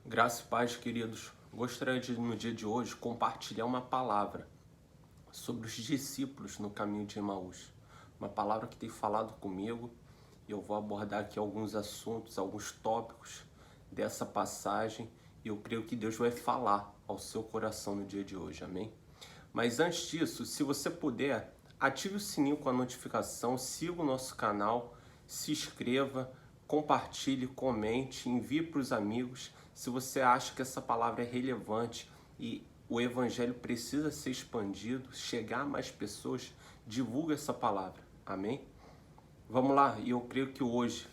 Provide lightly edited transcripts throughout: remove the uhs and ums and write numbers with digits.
Graça e paz, queridos. Gostaria de, no dia de hoje, compartilhar uma palavra sobre os discípulos no caminho de Emaús. Uma palavra que tem falado comigo e eu vou abordar aqui alguns assuntos, alguns tópicos dessa passagem e eu creio que Deus vai falar ao seu coração no dia de hoje, amém? Mas antes disso, se você puder, ative o sininho com a notificação, siga o nosso canal, se inscreva, compartilhe, comente, envie para os amigos. Se você acha que essa palavra é relevante e o evangelho precisa ser expandido, chegar a mais pessoas, divulga essa palavra, amém? Vamos lá, e eu creio que hoje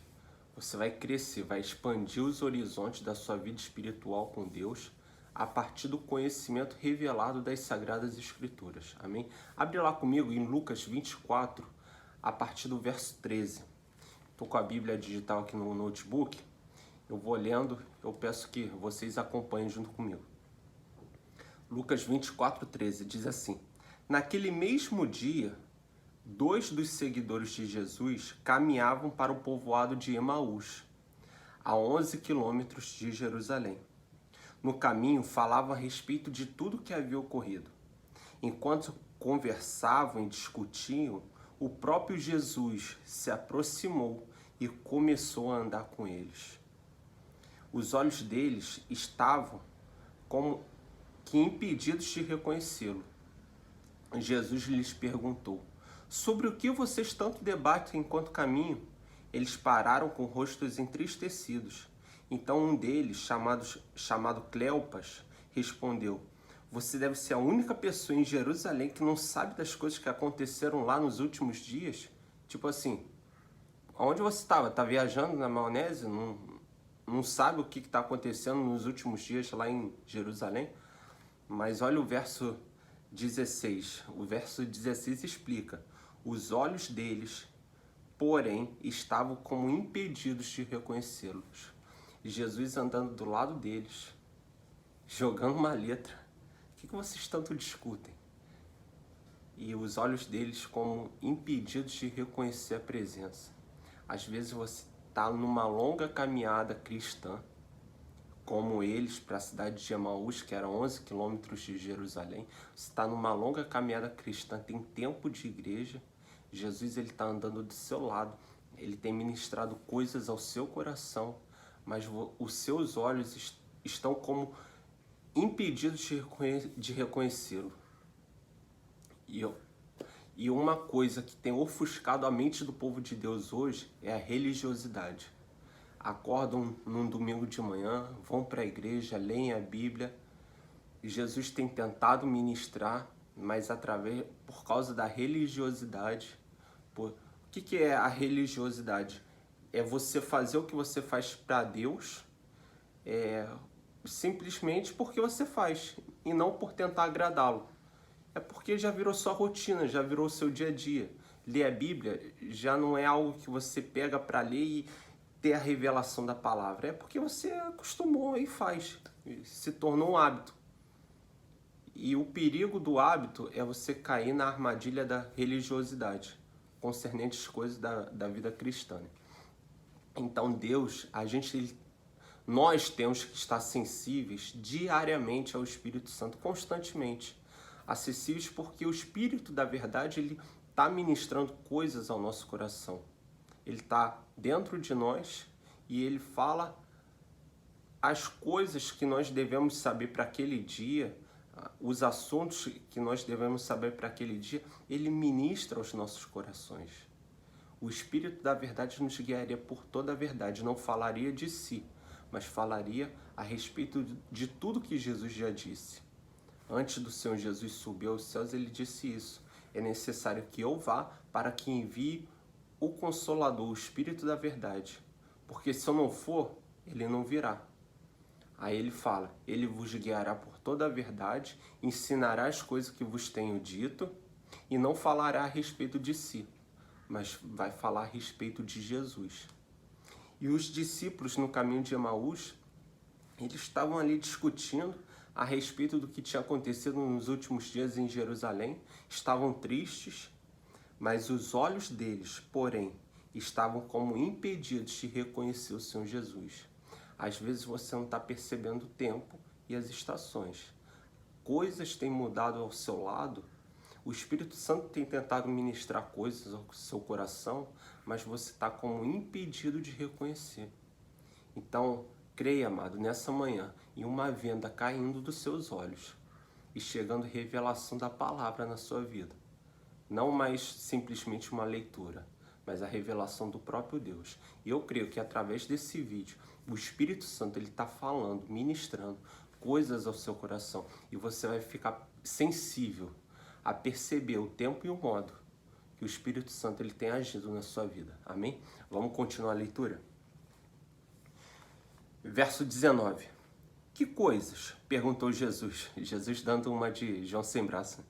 você vai crescer, vai expandir os horizontes da sua vida espiritual com Deus a partir do conhecimento revelado das Sagradas Escrituras, amém? Abre lá comigo em Lucas 24, a partir do verso 13. Estou com a Bíblia digital aqui no notebook, eu vou lendo, eu peço que vocês acompanhem junto comigo. Lucas 24, 13 diz assim: Naquele mesmo dia, 2 dos seguidores de Jesus caminhavam para o povoado de Emaús, a 11 quilômetros de Jerusalém. No caminho, falavam a respeito de tudo que havia ocorrido. Enquanto conversavam e discutiam, o próprio Jesus se aproximou e começou a andar com eles. Os olhos deles estavam como que impedidos de reconhecê-lo. Jesus lhes perguntou: Sobre o que vocês tanto debatem enquanto caminham? Eles pararam com rostos entristecidos. Então um deles, chamado Cleopas, respondeu: Você deve ser a única pessoa em Jerusalém que não sabe das coisas que aconteceram lá nos últimos dias? Tipo assim, onde você estava? Está viajando na maionese? Não sabe o que está acontecendo nos últimos dias lá em Jerusalém? Mas olha o verso 16. O verso 16 explica: Os olhos deles, porém, estavam como impedidos de reconhecê-los. Jesus andando do lado deles, jogando uma letra. O que vocês tanto discutem? E os olhos deles como impedidos de reconhecer a presença. Às vezes você está numa longa caminhada cristã, como eles, para a cidade de Emaús, que era 11 quilômetros de Jerusalém. Você está numa longa caminhada cristã, tem tempo de igreja. Jesus está andando do seu lado, ele tem ministrado coisas ao seu coração, mas os seus olhos estão como impedidos de reconhecê-lo. E uma coisa que tem ofuscado a mente do povo de Deus hoje é a religiosidade. Acordam num domingo de manhã, vão para a igreja, leem a Bíblia. E Jesus tem tentado ministrar, mas por causa da religiosidade. O que é a religiosidade? É você fazer o que você faz para Deus, simplesmente porque você faz, e não por tentar agradá-lo. É porque já virou sua rotina, já virou seu dia a dia. Ler a Bíblia já não é algo que você pega para ler e ter a revelação da palavra. É porque você acostumou e faz, se tornou um hábito. E o perigo do hábito é você cair na armadilha da religiosidade, concernente às coisas da vida cristã. Então Deus, nós temos que estar sensíveis diariamente ao Espírito Santo, constantemente. Acessíveis porque o Espírito da verdade, ele está ministrando coisas ao nosso coração. Ele está dentro de nós e ele fala as coisas que nós devemos saber para aquele dia, os assuntos que nós devemos saber para aquele dia, ele ministra aos nossos corações. O Espírito da verdade nos guiaria por toda a verdade, não falaria de si, mas falaria a respeito de tudo que Jesus já disse. Antes do Senhor Jesus subir aos céus, ele disse isso: é necessário que eu vá para que envie o Consolador, o Espírito da verdade, porque se eu não for, ele não virá. Aí ele fala: ele vos guiará por toda a verdade, ensinará as coisas que vos tenho dito, e não falará a respeito de si, mas vai falar a respeito de Jesus. E os discípulos no caminho de Emaús, eles estavam ali discutindo a respeito do que tinha acontecido nos últimos dias em Jerusalém, estavam tristes, mas os olhos deles, porém, estavam como impedidos de reconhecer o Senhor Jesus. Às vezes você não está percebendo o tempo e as estações. Coisas têm mudado ao seu lado. O Espírito Santo tem tentado ministrar coisas ao seu coração, mas você está como impedido de reconhecer. Então, creia, amado, nessa manhã, em uma venda caindo dos seus olhos e chegando revelação da palavra na sua vida. Não mais simplesmente uma leitura, mas a revelação do próprio Deus. E eu creio que através desse vídeo, o Espírito Santo ele está falando, ministrando coisas ao seu coração. E você vai ficar sensível a perceber o tempo e o modo que o Espírito Santo ele tem agido na sua vida. Amém? Vamos continuar a leitura? Verso 19. Que coisas? Perguntou Jesus. Jesus dando uma de João sem braço.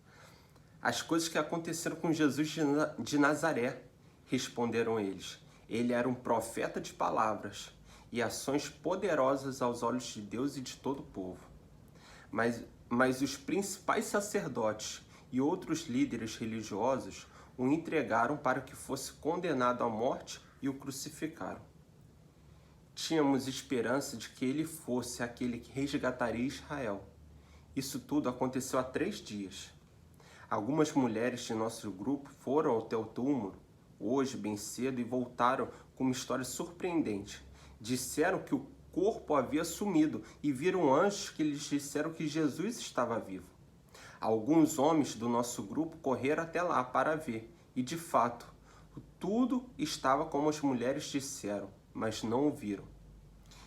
As coisas que aconteceram com Jesus de Nazaré, responderam eles. Ele era um profeta de palavras e ações poderosas aos olhos de Deus e de todo o povo. Mas os principais sacerdotes e outros líderes religiosos o entregaram para que fosse condenado à morte e o crucificaram. Tínhamos esperança de que ele fosse aquele que resgataria Israel. Isso tudo aconteceu há 3 dias. Algumas mulheres de nosso grupo foram até o túmulo hoje, bem cedo, e voltaram com uma história surpreendente. Disseram que o corpo havia sumido e viram anjos que lhes disseram que Jesus estava vivo. Alguns homens do nosso grupo correram até lá para ver, e de fato, tudo estava como as mulheres disseram, mas não o viram.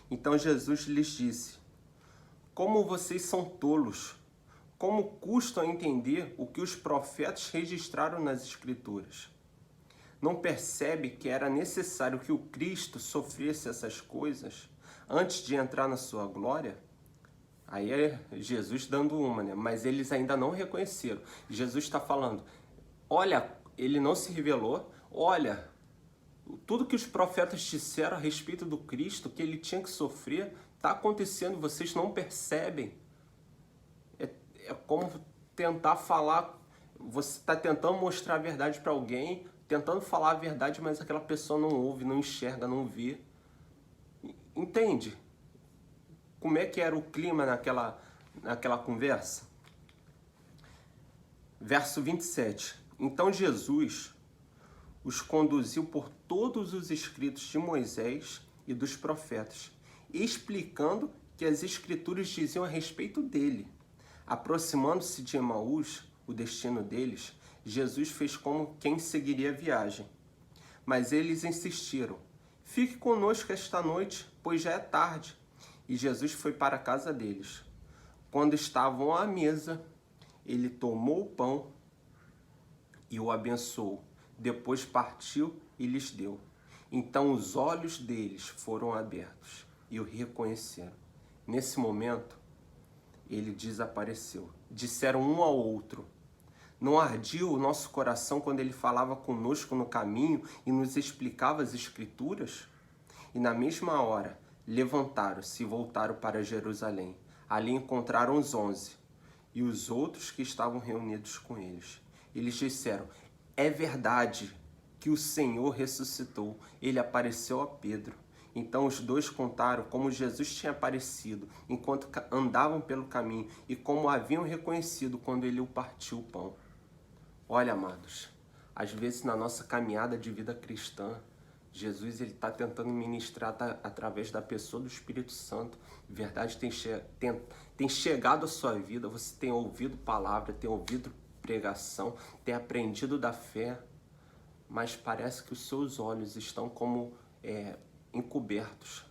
Então Jesus lhes disse: como vocês são tolos! Como custam a entender o que os profetas registraram nas Escrituras? Não percebe que era necessário que o Cristo sofresse essas coisas antes de entrar na sua glória? Aí é Jesus dando uma, né? Mas eles ainda não reconheceram. Jesus está falando, olha, ele não se revelou, olha, tudo que os profetas disseram a respeito do Cristo, que ele tinha que sofrer, está acontecendo, vocês não percebem. É como tentar falar, você está tentando mostrar a verdade para alguém, tentando falar a verdade, mas aquela pessoa não ouve, não enxerga, não vê. Entende? Como é que era o clima naquela conversa? Verso 27. Então Jesus os conduziu por todos os escritos de Moisés e dos profetas, explicando que as escrituras diziam a respeito dele. Aproximando-se de Emaús, o destino deles, Jesus fez como quem seguiria a viagem. Mas eles insistiram, fique conosco esta noite, pois já é tarde. E Jesus foi para a casa deles. Quando estavam à mesa, ele tomou o pão e o abençoou. Depois partiu e lhes deu. Então os olhos deles foram abertos e o reconheceram. Nesse momento, ele desapareceu. Disseram um ao outro, não ardia o nosso coração quando ele falava conosco no caminho e nos explicava as Escrituras? E na mesma hora, levantaram-se e voltaram para Jerusalém. Ali encontraram os 11 e os outros que estavam reunidos com eles. Eles disseram, é verdade que o Senhor ressuscitou. Ele apareceu a Pedro. Então os dois contaram como Jesus tinha aparecido enquanto andavam pelo caminho e como haviam reconhecido quando ele partiu o pão. Olha, amados, às vezes na nossa caminhada de vida cristã, Jesus ele está tentando ministrar através da pessoa do Espírito Santo. Verdade tem chegado à sua vida, você tem ouvido palavra, tem ouvido pregação, tem aprendido da fé, mas parece que os seus olhos estão como encobertos.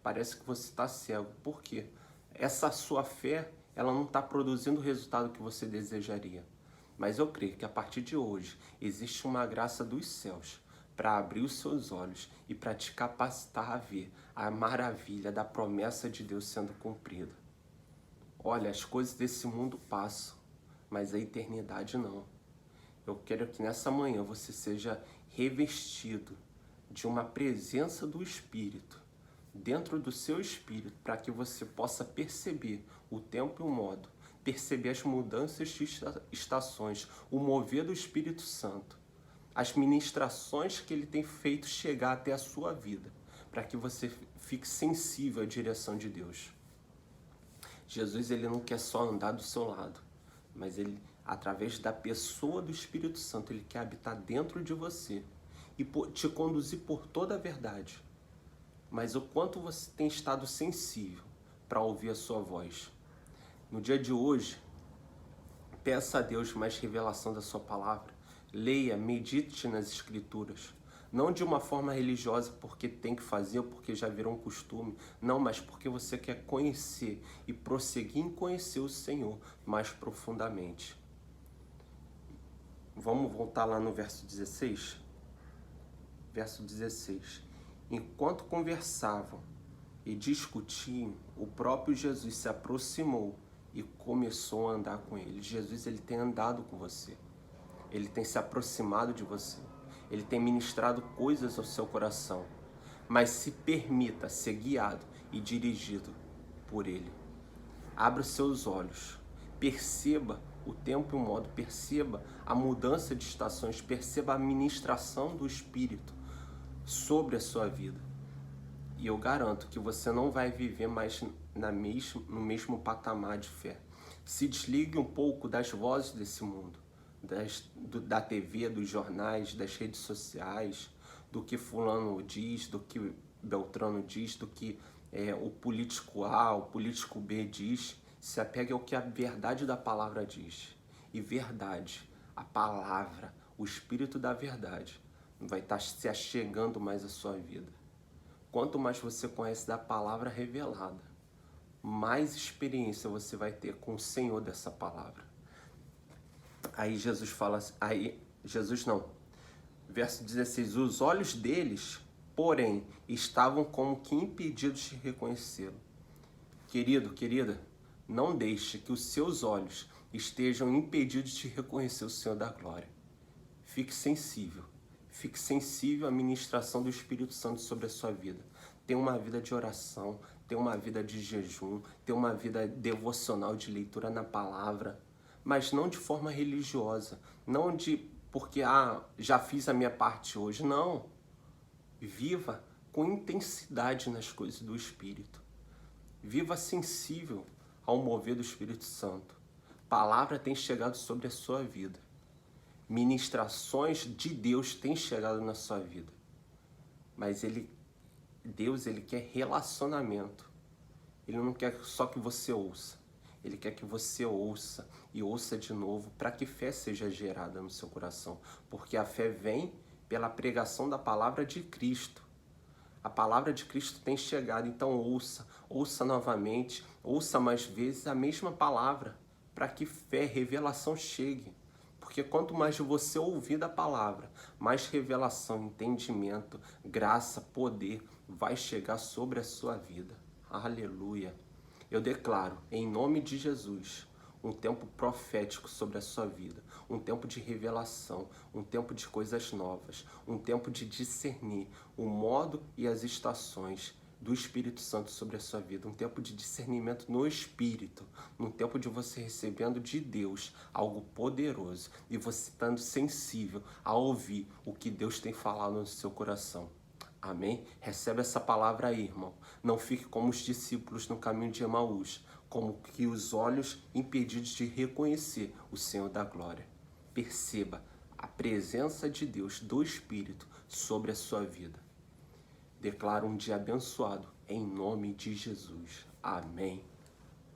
Parece que você está cego. Por quê? Essa sua fé, ela não está produzindo o resultado que você desejaria. Mas eu creio que a partir de hoje existe uma graça dos céus para abrir os seus olhos e para te capacitar a ver a maravilha da promessa de Deus sendo cumprida. Olha, as coisas desse mundo passam, mas a eternidade não. Eu quero que nessa manhã você seja revestido de uma presença do Espírito, dentro do seu espírito, para que você possa perceber o tempo e o modo, perceber as mudanças de estações, o mover do Espírito Santo, as ministrações que ele tem feito chegar até a sua vida, para que você Fique sensível à direção de Deus. Jesus, ele não quer só andar do seu lado, mas ele, através da pessoa do Espírito Santo, ele quer habitar dentro de você e te conduzir por toda a verdade. Mas o quanto você tem estado sensível para ouvir a sua voz. No dia de hoje, peça a Deus mais revelação da sua palavra. Leia, medite nas Escrituras. Não de uma forma religiosa porque tem que fazer ou porque já virou um costume. Não, mas porque você quer conhecer e prosseguir em conhecer o Senhor mais profundamente. Vamos voltar lá no verso 16? Verso 16. Enquanto conversavam e discutiam, o próprio Jesus se aproximou e começou a andar com ele. Jesus, ele tem andado com você. Ele tem se aproximado de você. Ele tem ministrado coisas ao seu coração. Mas se permita ser guiado e dirigido por ele. Abra os seus olhos. Perceba o tempo e o modo. Perceba a mudança de estações. Perceba a ministração do Espírito sobre a sua vida. E eu garanto que você não vai viver mais no mesmo patamar de fé. Se desligue um pouco das vozes desse mundo. Da TV, dos jornais, das redes sociais, do que fulano diz, do que Beltrano diz, do que o político A, o político B diz. Se apegue ao que a verdade da palavra diz. E verdade, a palavra, o Espírito da verdade, vai estar se achegando mais à sua vida. Quanto mais você conhece da palavra revelada, mais experiência você vai ter com o Senhor dessa palavra. Aí Jesus fala, verso 16, os olhos deles, porém, estavam como que impedidos de reconhecê-lo. Querido, querida, não deixe que os seus olhos estejam impedidos de reconhecer o Senhor da glória. Fique sensível à ministração do Espírito Santo sobre a sua vida. Tenha uma vida de oração, tenha uma vida de jejum, tenha uma vida devocional de leitura na palavra, mas não de forma religiosa, não porque já fiz a minha parte hoje, não. Viva com intensidade nas coisas do Espírito. Viva sensível ao mover do Espírito Santo. Palavra tem chegado sobre a sua vida. Ministrações de Deus têm chegado na sua vida. Mas Deus quer relacionamento. Ele não quer só que você ouça. Ele quer que você ouça e ouça de novo para que fé seja gerada no seu coração. Porque a fé vem pela pregação da palavra de Cristo. A palavra de Cristo tem chegado, então ouça novamente, ouça mais vezes a mesma palavra para que fé, revelação chegue. Porque quanto mais você ouvir da palavra, mais revelação, entendimento, graça, poder vai chegar sobre a sua vida. Aleluia. Eu declaro, em nome de Jesus, um tempo profético sobre a sua vida, um tempo de revelação, um tempo de coisas novas, um tempo de discernir o modo e as estações do Espírito Santo sobre a sua vida, um tempo de discernimento no Espírito, um tempo de você recebendo de Deus algo poderoso e você estando sensível a ouvir o que Deus tem falado no seu coração. Amém? Recebe essa palavra aí, irmão. Não fique como os discípulos no caminho de Emaús, como que os olhos impedidos de reconhecer o Senhor da glória. Perceba a presença de Deus, do Espírito, sobre a sua vida. Declaro um dia abençoado, em nome de Jesus. Amém.